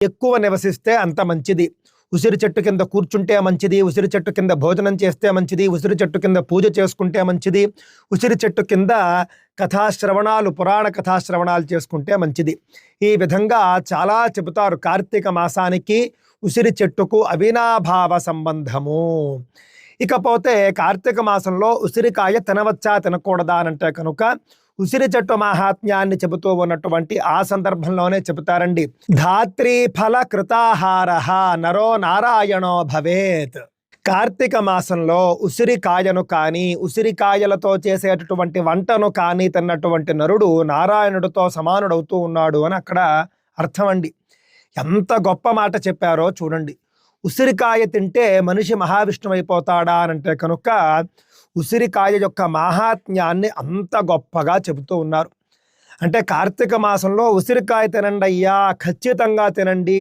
ఎక్కువ నివసిస్తే అంత మంచిది. ఉసిరి చెట్టు కింద కూర్చుంటే మంచిది, ఉసిరి చెట్టు కింద భోజనం చేస్తే మంచిది, ఉసిరి చెట్టు కింద పూజ చేసుకుంటే మంచిది, ఉసిరి చెట్టు కింద కథాశ్రవణాలు, పురాణ కథాశ్రవణాలు చేసుకుంటే మంచిది. ఈ విధంగా చాలా చెబుతారు. కార్తీక మాసానికి ఉసిరి చెట్టుకు అవినాభావ సంబంధము. ఇకపోతే కార్తీక మాసంలో ఉసిరికాయ తినవచ్చా తినకూడదా అంటే కనుక ఉసిరి చెట్టు మహాత్మ్యాన్ని చెబుతూ ఉన్నటువంటి ఆ సందర్భంలోనే చెబుతారండి. ధాత్రీ ఫల కృతాహార నరో నారాయణో భవేత్. కార్తీక మాసంలో ఉసిరికాయను కానీ ఉసిరికాయలతో చేసేటటువంటి వంటను కానీ తిన్నటువంటి నరుడు నారాయణుడితో సమానుడవుతూ ఉన్నాడు అని అక్కడ అర్థం అండి. ఎంత గొప్ప మాట చెప్పారో చూడండి. ఉసిరికాయ తింటే మనిషి మహావిష్ణువు అయిపోతాడా అని అంటే కనుక ఉసిరికాయ యొక్క మాహాత్మ్యాన్ని అంత గొప్పగా చెబుతూ ఉన్నారు. అంటే కార్తీక మాసంలో ఉసిరికాయ తినండి అయ్యా, ఖచ్చితంగా తినండి